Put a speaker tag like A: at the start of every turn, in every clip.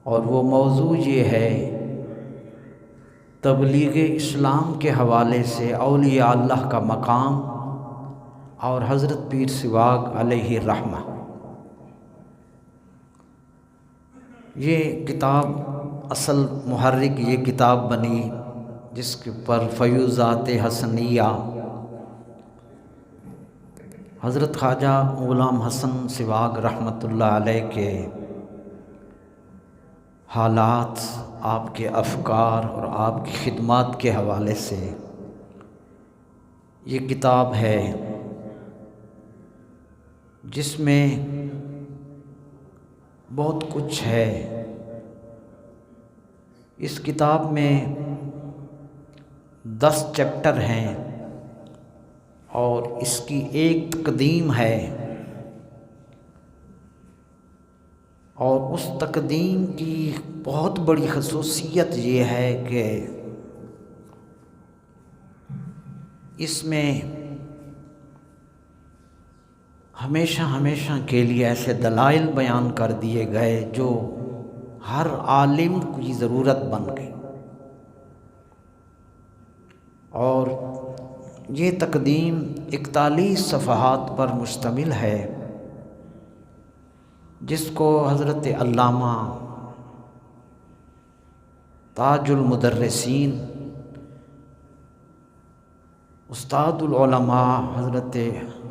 A: اور وہ موضوع یہ ہے تبلیغ اسلام کے حوالے سے اولیاء اللہ کا مقام اور حضرت پیر سواگ علیہ الرحمہ۔ یہ کتاب اصل محرک یہ کتاب بنی جس کے پر فیوضات حسنیہ حضرت خواجہ غلام حسن سواگ رحمۃ اللہ علیہ کے حالات، آپ کے افکار اور آپ کی خدمات کے حوالے سے یہ کتاب ہے، جس میں بہت کچھ ہے۔ اس کتاب میں 10 چیپٹر ہیں اور اس کی ایک تقدیم ہے، اور اس تقدیم کی بہت بڑی خصوصیت یہ ہے کہ اس میں ہمیشہ کے لیے ایسے دلائل بیان کر دیے گئے جو ہر عالم کی ضرورت بن گئی۔ اور یہ تقدیم 41 صفحات پر مشتمل ہے، جس کو حضرت علامہ تاج المدرسین استاد العلماء حضرت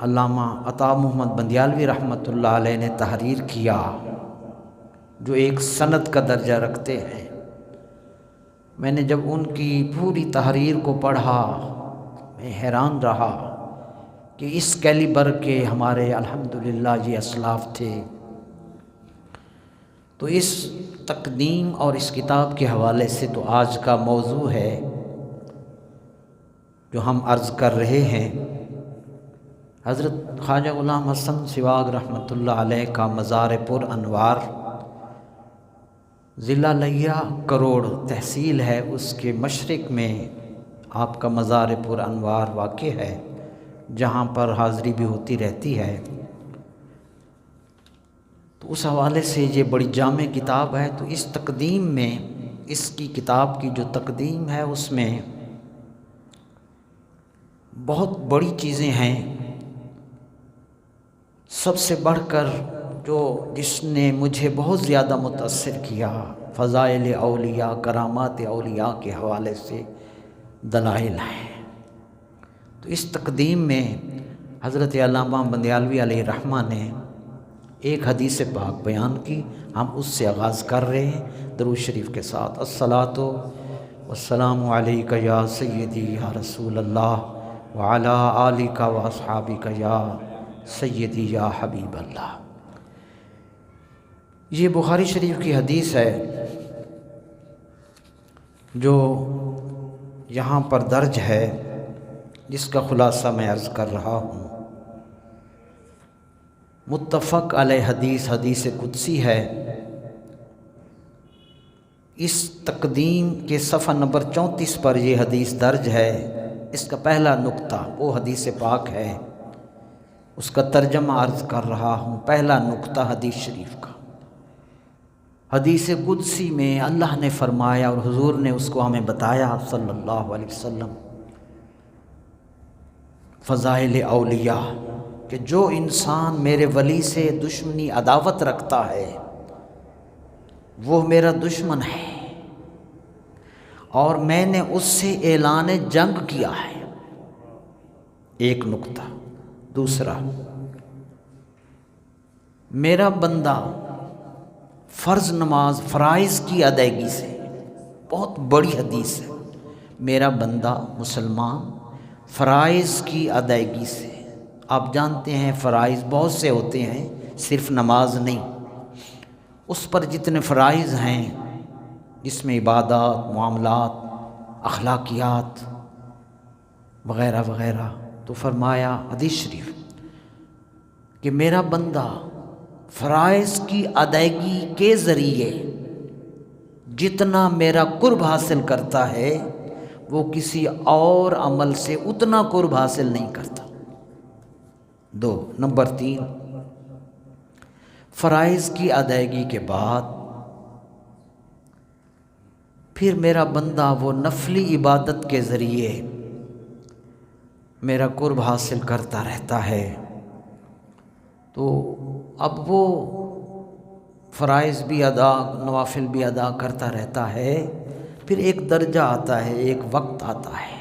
A: علامہ عطا محمد بندیالوی رحمۃ اللہ علیہ نے تحریر کیا، جو ایک سند کا درجہ رکھتے ہیں۔ میں نے جب ان کی پوری تحریر کو پڑھا میں حیران رہا کہ اس کیلیبر کے ہمارے الحمدللہ یہ اسلاف تھے۔ تو اس تقدیم اور اس کتاب کے حوالے سے تو آج کا موضوع ہے جو ہم عرض کر رہے ہیں۔ حضرت خواجہ غلام حسن سواگ رحمۃ اللہ علیہ کا مزار پر انوار ضلع لیا کروڑ تحصیل ہے، اس کے مشرق میں آپ کا مزار پر انوار واقع ہے، جہاں پر حاضری بھی ہوتی رہتی ہے۔ تو اس حوالے سے یہ بڑی جامع کتاب ہے۔ تو اس تقدیم میں، اس کی کتاب کی جو تقدیم ہے، اس میں بہت بڑی چیزیں ہیں۔ سب سے بڑھ کر جس نے مجھے بہت زیادہ متاثر کیا، فضائل اولیاء، کرامات اولیاء کے حوالے سے دلائل ہیں۔ تو اس تقدیم میں حضرت علامہ بندیالوی علیہ الرحمہ نے ایک حدیث پاک بیان کی، ہم اس سے آغاز کر رہے ہیں درود شریف کے ساتھ۔ الصلاۃ والسلام علیک یا سیدی یا رسول اللہ وعلی آلک و اصحابک یا سیدی یا حبیب اللہ۔ یہ بخاری شریف کی حدیث ہے جو یہاں پر درج ہے، جس کا خلاصہ میں عرض کر رہا ہوں۔ متفق علیہ حدیث، حدیث قدسی ہے۔ اس تقدیم کے صفحہ نمبر 34 پر یہ حدیث درج ہے۔ اس کا پہلا نقطہ وہ حدیث پاک ہے، اس کا ترجمہ عرض کر رہا ہوں۔ پہلا نقطہ حدیث شریف کا، حدیث قدسی میں اللہ نے فرمایا اور حضور نے اس کو ہمیں بتایا صلی اللہ علیہ وسلم، فضائل اولیاء، کہ جو انسان میرے ولی سے دشمنی عداوت رکھتا ہے وہ میرا دشمن ہے، اور میں نے اس سے اعلان جنگ کیا ہے۔ ایک نقطہ۔ دوسرا، میرا بندہ فرض نماز فرائض کی ادائیگی سے، بہت بڑی حدیث ہے، میرا بندہ مسلمان فرائض کی ادائیگی سے، آپ جانتے ہیں فرائض بہت سے ہوتے ہیں، صرف نماز نہیں، اس پر جتنے فرائض ہیں جس میں عبادات، معاملات، اخلاقیات وغیرہ وغیرہ، تو فرمایا حدیث شریف کہ میرا بندہ فرائض کی ادائیگی کے ذریعے جتنا میرا قرب حاصل کرتا ہے وہ کسی اور عمل سے اتنا قرب حاصل نہیں کرتا۔ دو، نمبر 3، فرائض کی ادائیگی کے بعد پھر میرا بندہ وہ نفلی عبادت کے ذریعے میرا قرب حاصل کرتا رہتا ہے، تو اب وہ فرائض بھی ادا، نوافل بھی ادا کرتا رہتا ہے، پھر ایک درجہ آتا ہے، ایک وقت آتا ہے،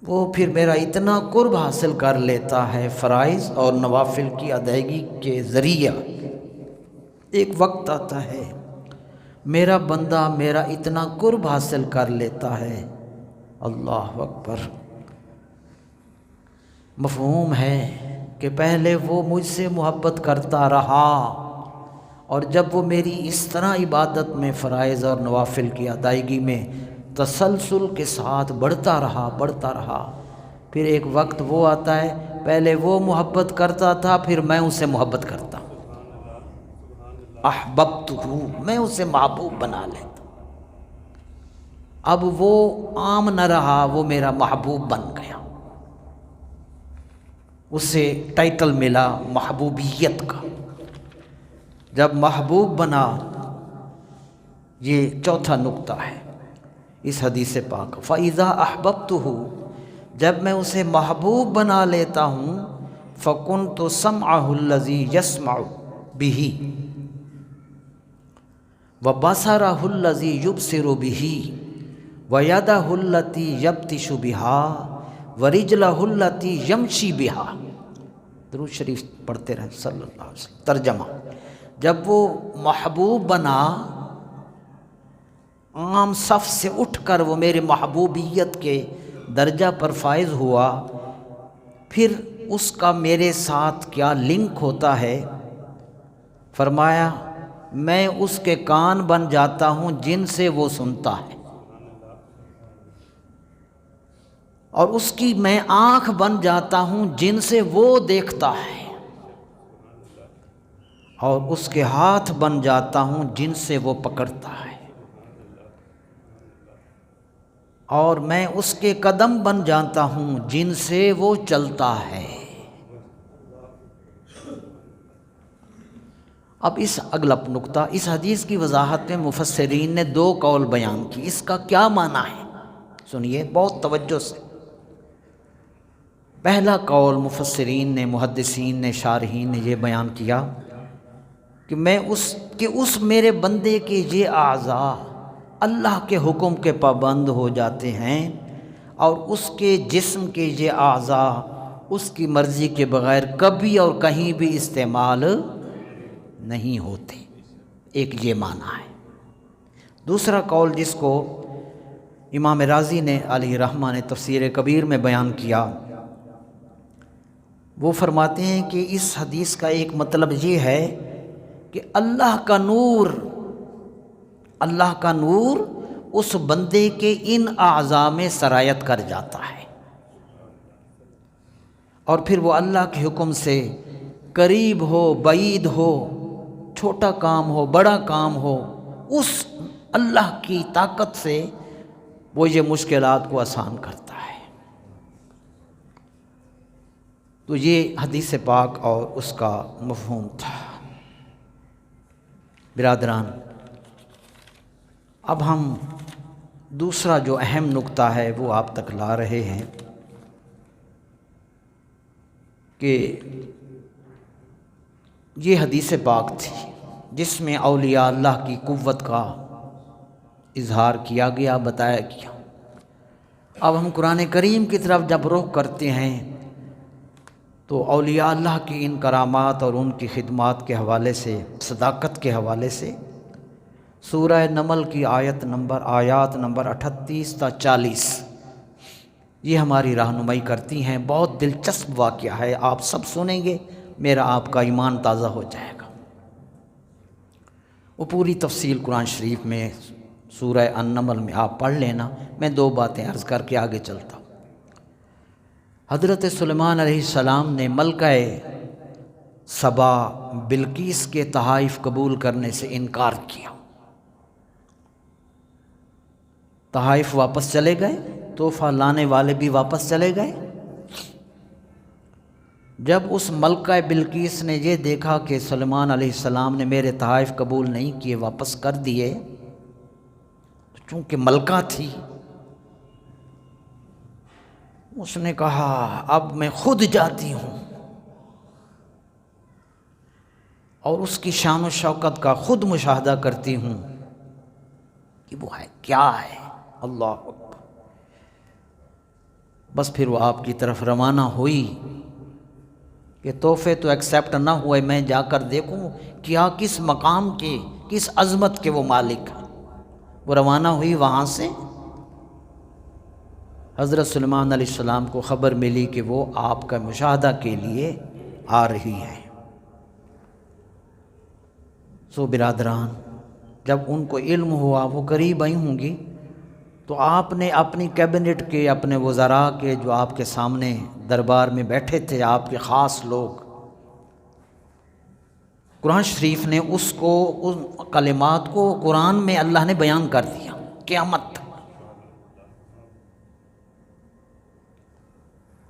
A: وہ پھر میرا اتنا قرب حاصل کر لیتا ہے فرائض اور نوافل کی ادائیگی کے ذریعہ، ایک وقت آتا ہے میرا بندہ میرا اتنا قرب حاصل کر لیتا ہے، اللہ اکبر، مفہوم ہے کہ پہلے وہ مجھ سے محبت کرتا رہا، اور جب وہ میری اس طرح عبادت میں، فرائض اور نوافل کی ادائیگی میں تسلسل کے ساتھ بڑھتا رہا، پھر ایک وقت وہ آتا ہے، پہلے وہ محبت کرتا تھا، پھر میں اسے محبت کرتا ہوں، احببتہ، میں اسے محبوب بنا لیتا، اب وہ عام نہ رہا، وہ میرا محبوب بن گیا، اسے ٹائٹل ملا محبوبیت کا، جب محبوب بنا، یہ چوتھا نقطہ ہے اس حدیث پاک، فَإِذَا أَحْبَبْتُهُ، جب میں اسے محبوب بنا لیتا ہوں، فَكُنْتُ سَمْعَهُ الَّذِي يَسْمَعُ بِهِ وَبَصَرَهُ الَّذِي يُبْصِرُ بِهِ وَيَدَهُ الَّتِي يَبْطِشُ بِهَا وَرِجْلَهُ الَّتِي يَمْشِي بِهَا، درود شریف پڑھتے رہیں صلی اللہ علیہ وسلم۔ ترجمہ، جب وہ محبوب بنا، عام صف سے اٹھ کر وہ میرے محبوبیت کے درجہ پر فائز ہوا، پھر اس کا میرے ساتھ کیا لنک ہوتا ہے؟ فرمایا میں اس کے کان بن جاتا ہوں جن سے وہ سنتا ہے، اور اس کی میں آنکھ بن جاتا ہوں جن سے وہ دیکھتا ہے، اور اس کے ہاتھ بن جاتا ہوں جن سے وہ پکڑتا ہے، اور میں اس کے قدم بن جاتا ہوں جن سے وہ چلتا ہے۔ اب اس اگلا نقطہ، اس حدیث کی وضاحت میں مفسرین نے دو قول بیان کی، اس کا کیا معنی ہے سنیے بہت توجہ سے۔ پہلا قول مفسرین نے، محدثین نے، شارحین نے یہ بیان کیا کہ اس میرے بندے کے یہ اعضاء اللہ کے حکم کے پابند ہو جاتے ہیں، اور اس کے جسم کے یہ اعضاء اس کی مرضی کے بغیر کبھی اور کہیں بھی استعمال نہیں ہوتے، ایک یہ معنی ہے۔ دوسرا قول جس کو امام رازی نے علیہ رحمہ نے تفسیر کبیر میں بیان کیا، وہ فرماتے ہیں کہ اس حدیث کا ایک مطلب یہ ہے کہ اللہ کا نور اس بندے کے ان اعضاء میں سرایت کر جاتا ہے، اور پھر وہ اللہ کے حکم سے قریب ہو، بعید ہو، چھوٹا کام ہو، بڑا کام ہو، اس اللہ کی طاقت سے وہ یہ مشکلات کو آسان کرتا ہے۔ تو یہ حدیث پاک اور اس کا مفہوم تھا۔ برادران، اب ہم دوسرا جو اہم نقطہ ہے وہ آپ تک لا رہے ہیں کہ یہ حدیث پاک تھی جس میں اولیاء اللہ کی قوت کا اظہار کیا گیا، بتایا گیا۔ اب ہم قرآن کریم کی طرف جب رخ کرتے ہیں تو اولیاء اللہ کی ان کرامات اور ان کی خدمات کے حوالے سے، صداقت کے حوالے سے سورہ نمل کی آیات نمبر 38 تا 40 یہ ہماری رہنمائی کرتی ہیں۔ بہت دلچسپ واقعہ ہے، آپ سب سنیں گے، میرا آپ کا ایمان تازہ ہو جائے گا۔ وہ پوری تفصیل قرآن شریف میں سورہ النمل میں آپ پڑھ لینا، میں دو باتیں عرض کر کے آگے چلتا ہوں۔ حضرت سلیمان علیہ السلام نے ملکہ سبا بلقیس کے تحائف قبول کرنے سے انکار کیا، تحائف واپس چلے گئے، تحفہ لانے والے بھی واپس چلے گئے، جب اس ملکہ بلقیس نے یہ دیکھا کہ سلیمان علیہ السلام نے میرے تحائف قبول نہیں کیے، واپس کر دیے، چونکہ ملکہ تھی، اس نے کہا اب میں خود جاتی ہوں اور اس کی شان و شوکت کا خود مشاہدہ کرتی ہوں کہ وہ ہے کیا ہے۔ اللہ اکبر۔ بس پھر وہ آپ کی طرف روانہ ہوئی کہ تحفے تو ایکسیپٹ نہ ہوئے، میں جا کر دیکھوں کیا کس مقام کے، کس عظمت کے وہ مالک ہیں۔ وہ روانہ ہوئی وہاں سے، حضرت سلیمان علیہ السلام کو خبر ملی کہ وہ آپ کا مشاہدہ کے لیے آ رہی ہے۔ سو برادران، جب ان کو علم ہوا وہ قریب آئی ہوں گی، تو آپ نے اپنی کیبنٹ کے، اپنے وزراء کے جو آپ کے سامنے دربار میں بیٹھے تھے، آپ کے خاص لوگ، قرآن شریف نے اس کو، ان کلمات کو قرآن میں اللہ نے بیان کر دیا قیامت تک۔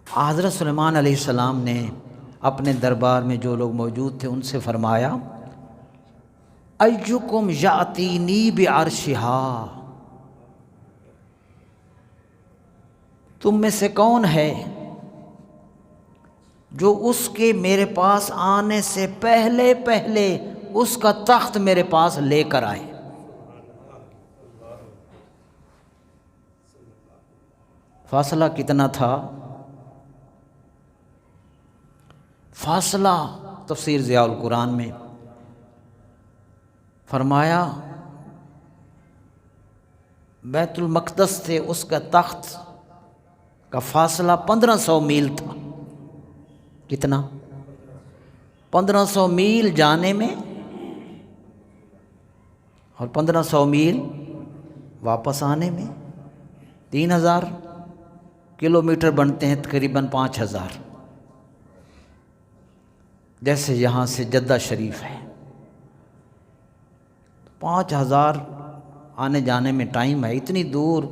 A: حضرت سلیمان علیہ السلام نے اپنے دربار میں جو لوگ موجود تھے ان سے فرمایا ایکم یاتینی بعرشہا، تم میں سے کون ہے جو اس کے میرے پاس آنے سے پہلے پہلے اس کا تخت میرے پاس لے کر آئے۔ فاصلہ کتنا تھا؟ فاصلہ تفسیر ضیاء القرآن میں فرمایا بیت المقدس سے اس کا تخت کا فاصلہ 1500 میل تھا۔ کتنا؟ 1500 میل جانے میں اور 1500 میل واپس آنے میں، 3000 کلومیٹر بنتے ہیں، تقریباً 5000، جیسے یہاں سے جدہ شریف ہے، 5000 آنے جانے میں ٹائم ہے، اتنی دور۔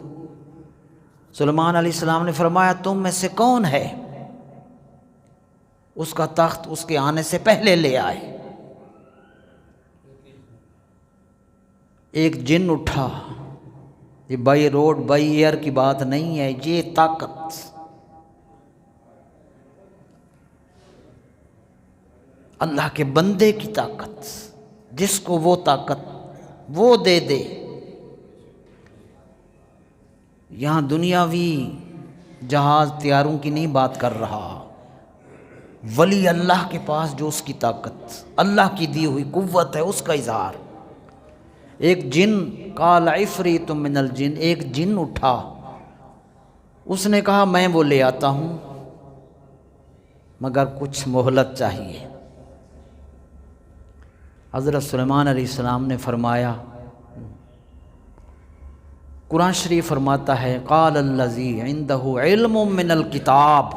A: سلیمان علیہ السلام نے فرمایا تم میں سے کون ہے اس کا تخت اس کے آنے سے پہلے لے آئے؟ ایک جن اٹھا، یہ بائی روڈ بائی ایئر کی بات نہیں ہے، یہ طاقت اللہ کے بندے کی طاقت، جس کو وہ طاقت وہ دے دے۔ یہاں دنیاوی جہاز طیاروں کی نہیں بات کر رہا، ولی اللہ کے پاس جو اس کی طاقت، اللہ کی دی ہوئی قوت ہے، اس کا اظہار۔ ایک جن قال عفریت من الجن، ایک جن اٹھا، اس نے کہا میں وہ لے آتا ہوں مگر کچھ مہلت چاہیے۔ حضرت سلیمان علیہ السلام نے فرمایا، قرآن شریف فرماتا ہے قال الذی عندہ علم من الکتاب،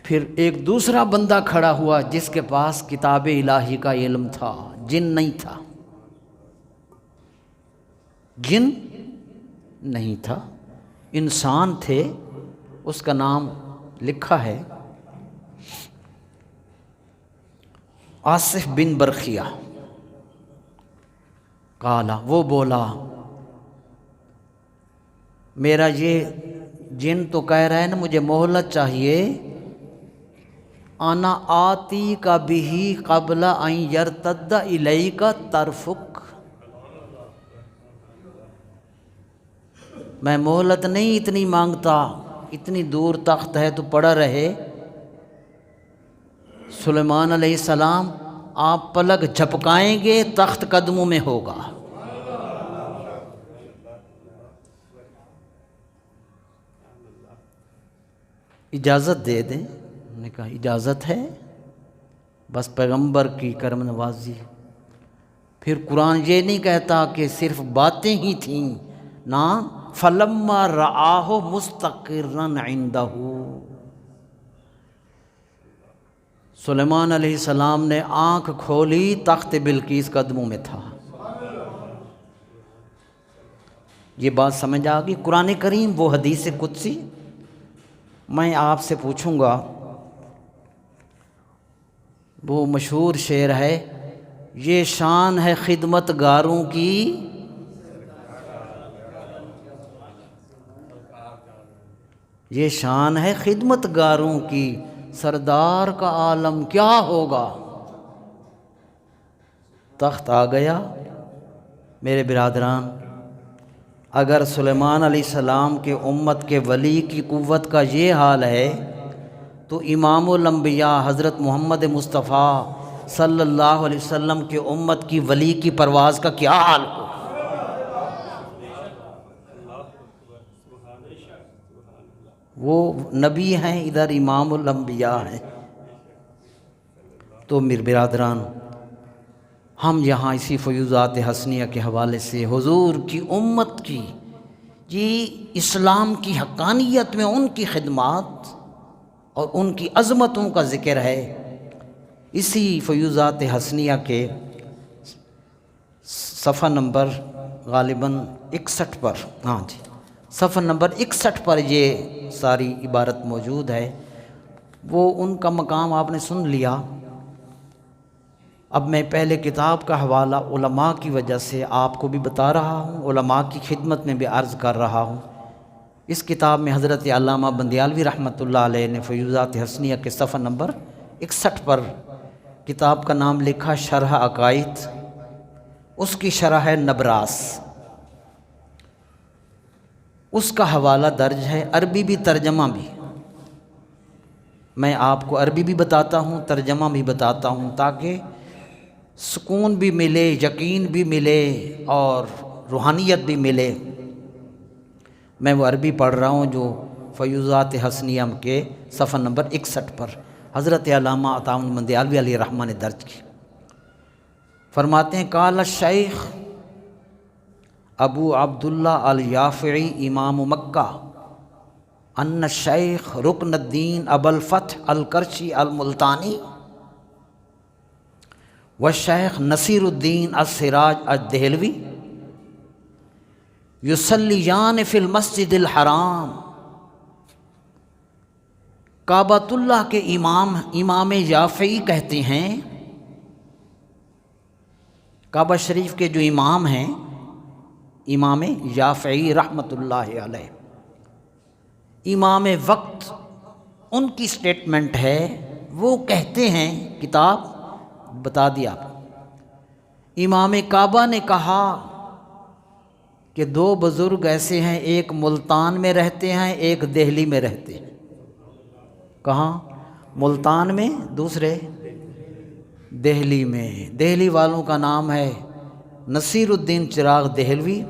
A: پھر ایک دوسرا بندہ کھڑا ہوا جس کے پاس کتاب الہی کا علم تھا، جن نہیں تھا، جن نہیں تھا، انسان تھے، اس کا نام لکھا ہے آصف بن برخیہ۔ کالا، وہ بولا میرا یہ جن تو کہہ رہا ہے نا مجھے مہلت چاہیے، انا آتی کا بھی قبل ان یرتد الیک طرفک، میں مہلت نہیں اتنی مانگتا، اتنی دور تخت ہے تو پڑا رہے۔ سلیمان علیہ السلام آپ پلک جھپکائیں گے تخت قدموں میں ہوگا۔ اجازت دے دیں، انہوں نے کہا اجازت ہے، بس پیغمبر کی کرم نوازی۔ پھر قرآن یہ نہیں کہتا کہ صرف باتیں ہی تھیں، نہ فلما رآہ مستقرا عندہ، سلیمان علیہ السلام نے آنکھ کھولی، تخت بلقیس قدموں میں تھا۔ یہ بات سمجھ آ گئی؟ قرآن کریم وہ حدیث قدسی میں آپ سے پوچھوں گا، وہ مشہور شعر ہے، یہ شان ہے خدمت گاروں کی، یہ شان ہے خدمت گاروں کی، سردار کا عالم کیا ہوگا؟ تخت آ گیا میرے برادران۔ اگر سلیمان علیہ السلام کے امت کے ولی کی قوت کا یہ حال ہے تو امام الانبیاء حضرت محمد مصطفیٰ صلی اللہ علیہ وسلم کے امت کی ولی کی پرواز کا کیا حال ہو؟ وہ نبی ہیں، ادھر امام الانبیاء ہیں۔ تو میرے برادران، ہم یہاں اسی فیوضات حسنیہ کے حوالے سے حضور کی امت کی اسلام کی حقانیت میں ان کی خدمات اور ان کی عظمتوں کا ذکر ہے۔ اسی فیوضات حسنیہ کے صفحہ نمبر غالباً 61 پر، ہاں جی، صفحہ نمبر 61 پر یہ ساری عبارت موجود ہے۔ وہ ان کا مقام آپ نے سن لیا۔ اب میں پہلے کتاب کا حوالہ علماء کی وجہ سے آپ کو بھی بتا رہا ہوں، علماء کی خدمت میں بھی عرض کر رہا ہوں۔ اس کتاب میں حضرت علامہ بندیالوی رحمۃ اللہ علیہ نے فیوضات حسنیہ کے صفحہ نمبر 61 پر کتاب کا نام لکھا شرح عقائد، اس کی شرح ہے نبراس، اس کا حوالہ درج ہے، عربی بھی ترجمہ بھی۔ میں آپ کو عربی بھی بتاتا ہوں، ترجمہ بھی بتاتا ہوں، تاکہ سکون بھی ملے، یقین بھی ملے اور روحانیت بھی ملے۔ میں وہ عربی پڑھ رہا ہوں جو فیوضات حسنیہ کے صفحہ نمبر 61 پر حضرت علامہ عطا بندیالوی علیہ الرحمہ نے درج کی۔ فرماتے ہیں، قال الشیخ ابو عبداللہ الیافعی امام مکہ ان الشیخ رکن الدین ابو الفتح الکرشی الملتانی والشیخ نصیر الدین السراج الدہلوی یصلیان فی المسجد الحرام، کعبۃ اللہ کے امام یافعی کہتے ہیں، کعبہ شریف کے جو امام ہیں امام یافعی رحمۃ اللہ علیہ، امام وقت، ان کی سٹیٹمنٹ ہے، وہ کہتے ہیں، کتاب بتا دیا، امام کعبہ نے کہا کہ دو بزرگ ایسے ہیں، ایک ملتان میں رہتے ہیں، ایک دہلی میں رہتے ہیں۔ کہاں؟ ملتان میں، دوسرے دہلی میں۔ دہلی والوں کا نام ہے نصیر الدین چراغ دہلوی،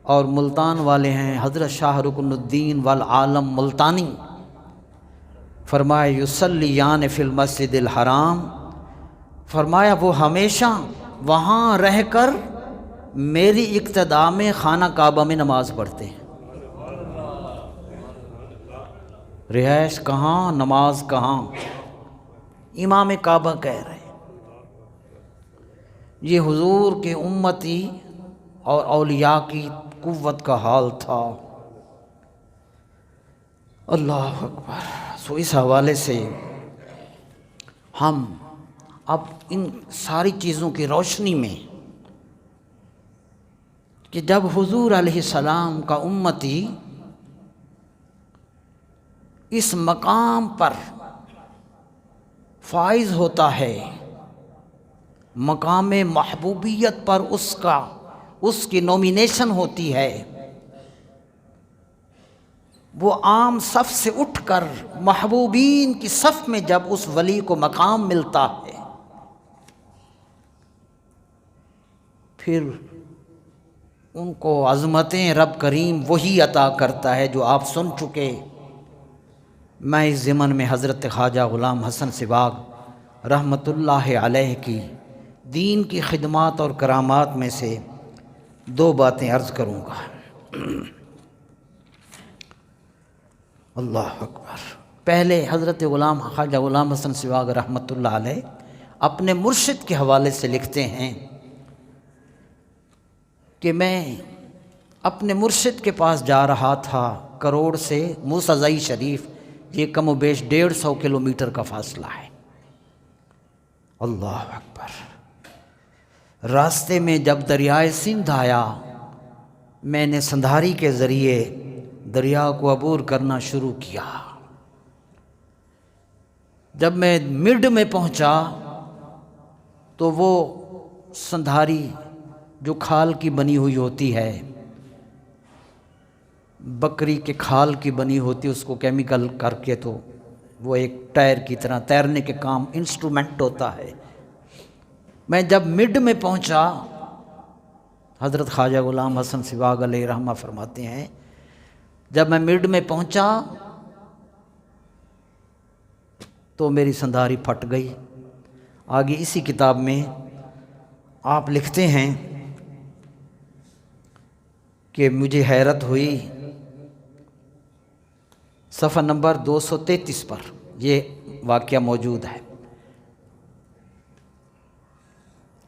A: اور ملتان والے ہیں حضرت شاہ رکن الدین والعالم ملتانی۔ فرمایا یصلیان فی المسجد الحرام، فرمایا وہ ہمیشہ وہاں رہ کر میری اقتداء میں خانہ کعبہ میں نماز پڑھتے ہیں۔ رہائش کہاں، نماز کہاں؟ امام کعبہ کہہ رہے ہیں۔ یہ حضور کے امتی اور اولیاء کی قوت کا حال تھا۔ اللہ اکبر۔ سو اس حوالے سے ہم اب ان ساری چیزوں کی روشنی میں کہ جب حضور علیہ السلام کا امتی اس مقام پر فائز ہوتا ہے، مقام محبوبیت پر اس کی نومینیشن ہوتی ہے، وہ عام صف سے اٹھ کر محبوبین کی صف میں جب اس ولی کو مقام ملتا ہے، پھر ان کو عظمتیں رب کریم وہی عطا کرتا ہے جو آپ سن چکے۔ میں اس ضمن میں حضرت خواجہ غلام حسن سباغ رحمۃ اللہ علیہ کی دین کی خدمات اور کرامات میں سے دو باتیں عرض کروں گا۔ اللہ اکبر۔ پہلے حضرت خواجہ غلام حسن سباغ رحمۃ اللہ علیہ اپنے مرشد کے حوالے سے لکھتے ہیں کہ میں اپنے مرشد کے پاس جا رہا تھا کروڑ سے موسیٰ شریف یہ کم و بیش 150 کلومیٹر کا فاصلہ ہے۔ اللہ اکبر۔ راستے میں جب دریائے سندھ آیا، میں نے سندھاری کے ذریعے دریا کو عبور کرنا شروع کیا۔ جب میں مڈ میں پہنچا تو وہ سندھاری جو کھال کی بنی ہوئی ہوتی ہے، بکری کے کھال کی بنی ہوتی، اس کو کیمیکل کر کے تو وہ ایک ٹائر کی طرح تیرنے کے کام انسٹرومنٹ ہوتا ہے۔ میں جب مڈ میں پہنچا، حضرت خواجہ غلام حسن سواگ علیہ رحمہ فرماتے ہیں، جب میں مڈ میں پہنچا تو میری سندھاری پھٹ گئی۔ آگے اسی کتاب میں آپ لکھتے ہیں کہ مجھے حیرت ہوئی، صفحہ نمبر 233 پر یہ واقعہ موجود ہے۔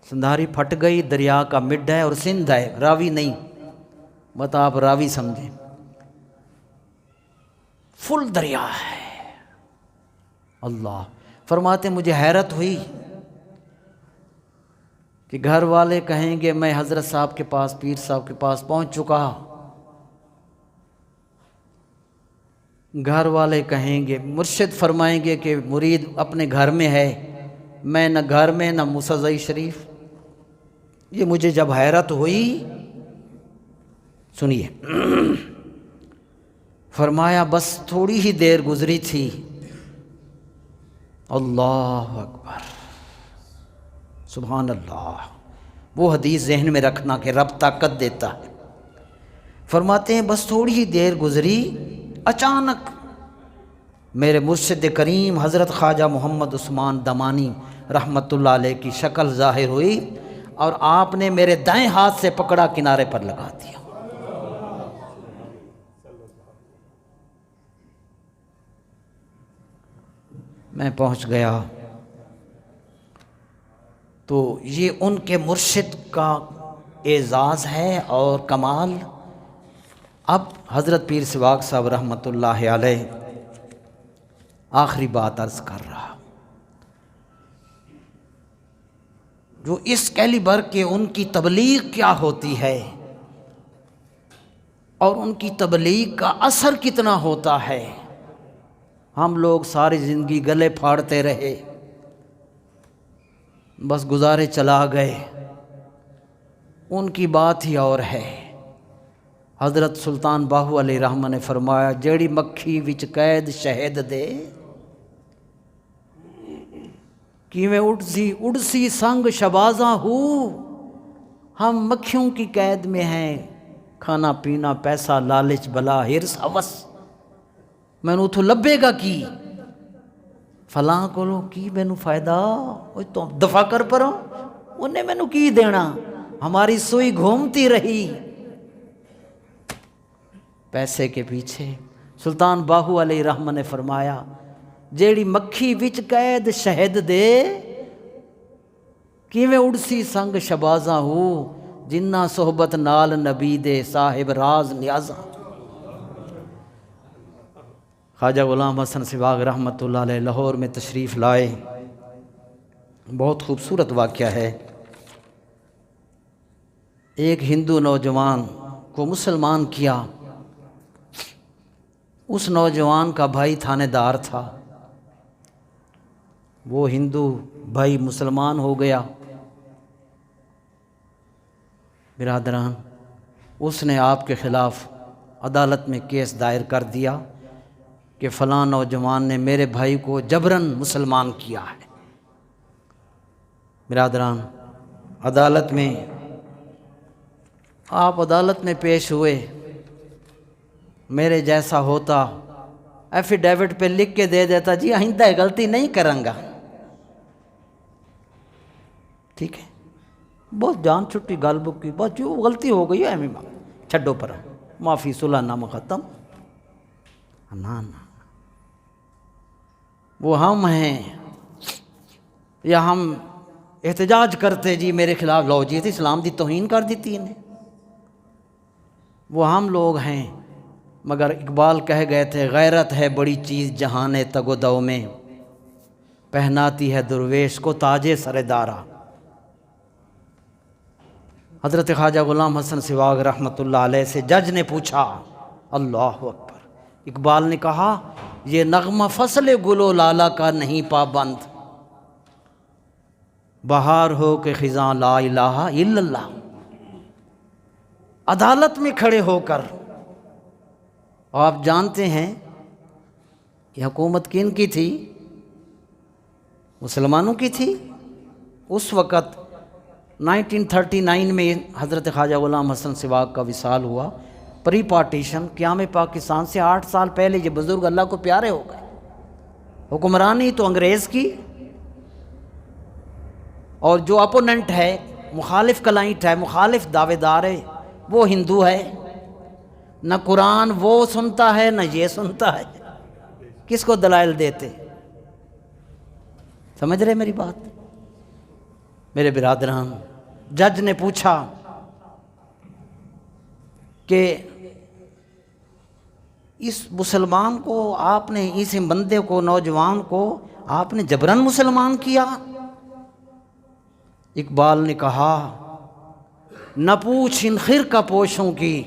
A: سندھاری پھٹ گئی، دریا کا مڈ ہے اور سندھ ہے، راوی نہیں، بتا آپ راوی سمجھیں، فل دریا ہے۔ اللہ فرماتے مجھے حیرت ہوئی کہ گھر والے کہیں گے میں حضرت صاحب کے پاس، پیر صاحب کے پاس پہنچ چکا، گھر والے کہیں گے، مرشد فرمائیں گے کہ مرید اپنے گھر میں ہے، میں نہ گھر میں نہ موسیٰ شریف۔ یہ مجھے جب حیرت ہوئی، سنیے، فرمایا بس تھوڑی ہی دیر گزری تھی، اللہ اکبر، سبحان اللہ۔ وہ حدیث ذہن میں رکھنا کہ رب طاقت دیتا ہے۔ فرماتے ہیں بس تھوڑی ہی دیر گزری، اچانک میرے مرشد کریم حضرت خواجہ محمد عثمان دمانی رحمۃ اللہ علیہ کی شکل ظاہر ہوئی اور آپ نے میرے دائیں ہاتھ سے پکڑا، کنارے پر لگا دیا۔ میں پہنچ گیا تو یہ ان کے مرشد کا اعزاز ہے اور کمال۔ اب حضرت پیر سواگ صاحب رحمۃ اللہ علیہ آخری بات عرض کر رہا، جو اس کیلیبر کے ان کی تبلیغ کیا ہوتی ہے اور ان کی تبلیغ کا اثر کتنا ہوتا ہے۔ ہم لوگ ساری زندگی گلے پھاڑتے رہے، بس گزارے چلا گئے، ان کی بات ہی اور ہے۔ حضرت سلطان باہو علیہ رحمہ نے فرمایا، جیڑی مکھی وچ قید شہد دے، کیویں اڑسی سنگ شبازاں ہو۔ ہم مکھیوں کی قید میں ہیں، کھانا پینا پیسہ لالچ بلا ہرس ہوس، میں نے تو لبے گا کی فلاں کولو کی مینوں فائدہ، تو دفع کر پرو، انہیں مینوں کی دینا، ہماری سوئی گھومتی رہی پیسے کے پیچھے۔ سلطان باہو علیہ رحمہ نے فرمایا، جیڑی مکھی وچ قید شہد دے، کیویں اڑسی سنگ شبازاں ہو، جنہ صحبت نال نبی دے صاحب راز نیازاں۔ خواجہ غلام حسن سواگ رحمۃ اللہ علیہ لاہور میں تشریف لائے، بہت خوبصورت واقعہ ہے۔ ایک ہندو نوجوان کو مسلمان کیا، اس نوجوان کا بھائی تھانے دار تھا، وہ ہندو بھائی مسلمان ہو گیا۔ برادران، اس نے آپ کے خلاف عدالت میں کیس دائر کر دیا کہ فلاں نوجوان نے میرے بھائی کو جبراً مسلمان کیا ہے۔ برادران، عدالت میں آپ عدالت میں پیش ہوئے، میرے جیسا ہوتا ایفیڈیوٹ پہ لکھ کے دے دیتا، جی آئندہ غلطی نہیں کروں گا، ٹھیک ہے، بہت جان چھٹی گل بک کی، بس جو غلطی ہو گئی ہے چھڈو پر، معافی صلح نامہ ختم۔ نا وہ ہم ہیں یا ہم احتجاج کرتے جی میرے خلاف، لو جی اسلام دی توہین کر دیتی انہیں، وہ ہم لوگ ہیں مگر اقبال کہہ گئے تھے غیرت ہے بڑی چیز جہان تگ و دو میں، پہناتی ہے درویش کو تاج سر دارا۔ حضرت خواجہ غلام حسن سواگ رحمۃ اللہ علیہ سے جج نے پوچھا، اللہ اکبر، اقبال نے کہا یہ نغمہ فصل گل و لالا کا نہیں پابند، بہار ہو کہ خزاں لا الہ الا اللہ۔ عدالت میں کھڑے ہو کر، آپ جانتے ہیں یہ حکومت کن کی تھی؟ مسلمانوں کی تھی۔ اس وقت 1939 میں حضرت خواجہ غلام حسن سواگ کا وصال ہوا، پری پارٹیشن قیام پاکستان سے 8 سال پہلے یہ بزرگ اللہ کو پیارے ہو گئے۔ حکمرانی تو انگریز کی، اور جو اپوننٹ ہے، مخالف کلائنٹ ہے، مخالف دعوے دار ہے، وہ ہندو ہے، نہ قرآن وہ سنتا ہے نہ یہ سنتا ہے، کس کو دلائل دیتے؟ سمجھ رہے میری بات؟ میرے برادران، جج نے پوچھا کہ اس مسلمان کو آپ نے، اس بندے کو، نوجوان کو آپ نے جبراً مسلمان کیا؟ اقبال نے کہا نہ پوچھ ان خرقہ پوشوں کی۔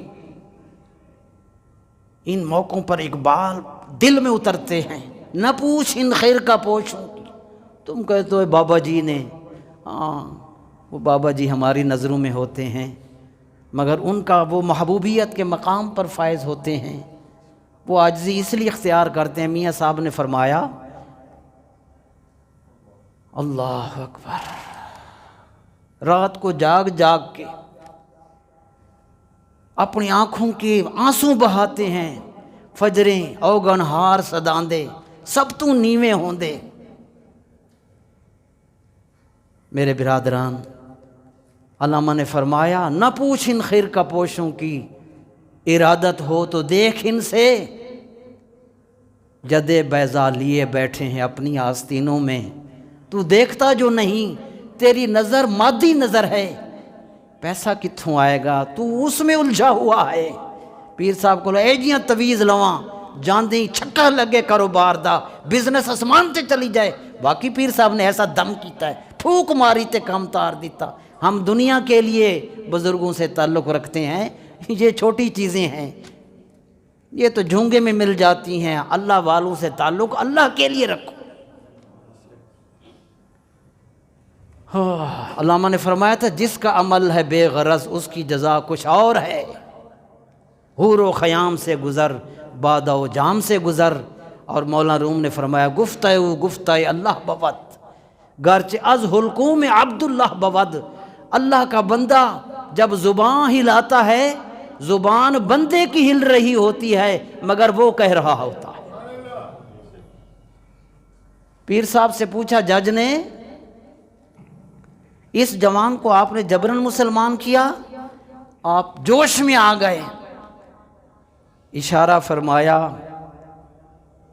A: ان موقعوں پر اقبال دل میں اترتے ہیں، نہ پوچھ ان خرقہ پوشوں کی۔ تم کہتے ہو بابا جی نے، ہاں وہ بابا جی ہماری نظروں میں ہوتے ہیں، مگر ان کا وہ محبوبیت کے مقام پر فائز ہوتے ہیں، وہ عاجزی اس لیے اختیار کرتے ہیں۔ میاں صاحب نے فرمایا، اللہ اکبر، رات کو جاگ جاگ کے اپنی آنکھوں کے آنسو بہاتے ہیں، فجریں اوگن ہار سداندے، سب تو نیویں ہوندے۔ میرے برادران، علامہ نے فرمایا نہ پوچھ ان خرقہ پوشوں کی، ارادت ہو تو دیکھ ان سے، جدے بیضا لیے بیٹھے ہیں اپنی آستینوں میں، تو دیکھتا جو نہیں، تیری نظر مادی نظر ہے، پیسہ کتھوں آئے گا، تو اس میں الجھا ہوا ہے۔ پیر صاحب کو اے جیاں تویز لواں، جاندیں چھکا لگے کاروبار دا، بزنس اسمان تے چلی جائے۔ باقی پیر صاحب نے ایسا دم کیتا ہے، پھوک ماری تے کم تار دیتا۔ ہم دنیا کے لیے بزرگوں سے تعلق رکھتے ہیں، یہ چھوٹی چیزیں ہیں، یہ تو جھونگے میں مل جاتی ہیں۔ اللہ والوں سے تعلق اللہ کے لیے رکھو۔ علامہ نے فرمایا تھا جس کا عمل ہے بے غرض، اس کی جزا کچھ اور ہے۔ حور و خیام سے گزر، بادہ و جام سے گزر۔ اور مولانا روم نے فرمایا گفتہ اللہ بود، گرچہ از حلقوم عبداللہ بود۔ اللہ کا بندہ جب زبان ہلاتا ہے، زبان بندے کی ہل رہی ہوتی ہے، مگر وہ کہہ رہا ہوتا ہے۔ پیر صاحب سے پوچھا جج نے، اس جوان کو آپ نے جبراً مسلمان کیا؟ آپ جوش میں آ گئے، اشارہ فرمایا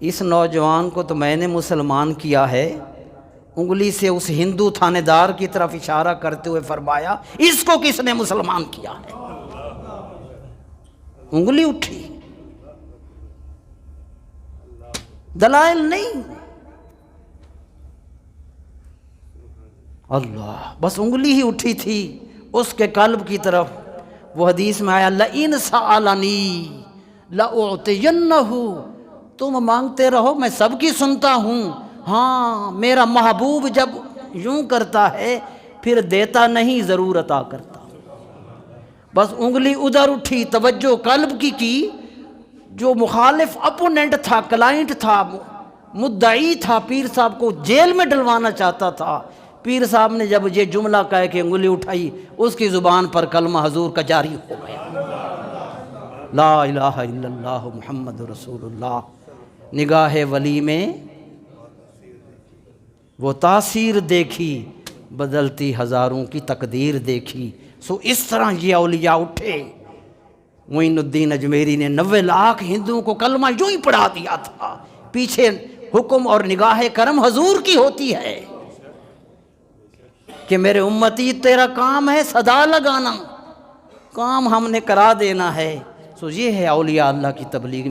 A: اس نوجوان کو تو میں نے مسلمان کیا ہے۔ انگلی سے اس ہندو تھانے دار کی طرف اشارہ کرتے ہوئے فرمایا اس کو کس نے مسلمان کیا ہے؟ انگلی اٹھی، دلائل نہیں، اللہ، بس انگلی ہی اٹھی تھی اس کے قلب کی طرف۔ وہ حدیث میں آیا لَإِنْ سَأَلَنِي لَأُعْطِيَنَّهُ، تم مانگتے رہو میں سب کی سنتا ہوں، ہاں میرا محبوب جب یوں کرتا ہے پھر دیتا نہیں، ضرور عطا کرتا۔ بس انگلی ادھر اٹھی، توجہ قلب کی جو مخالف اپوننٹ تھا، کلائنٹ تھا، مدعی تھا، پیر صاحب کو جیل میں ڈلوانا چاہتا تھا، پیر صاحب نے جب یہ جملہ کہہ کے انگلی اٹھائی، اس کی زبان پر کلمہ حضور کا جاری ہو گیا، لا الہ الا اللہ محمد رسول اللہ۔ نگاہ ولی میں وہ تاثیر دیکھی، بدلتی ہزاروں کی تقدیر دیکھی۔ سو اس طرح یہ اولیاء اٹھے۔ معین الدین اجمیری نے 90 لاکھ ہندوؤں کو کلمہ یوں ہی پڑھا دیا تھا، پیچھے حکم اور نگاہ کرم حضور کی ہوتی ہے کہ میرے امتی تیرا کام ہے صدا لگانا، کام ہم نے کرا دینا ہے۔ سو تو یہ ہے اولیاء اللہ کی تبلیغ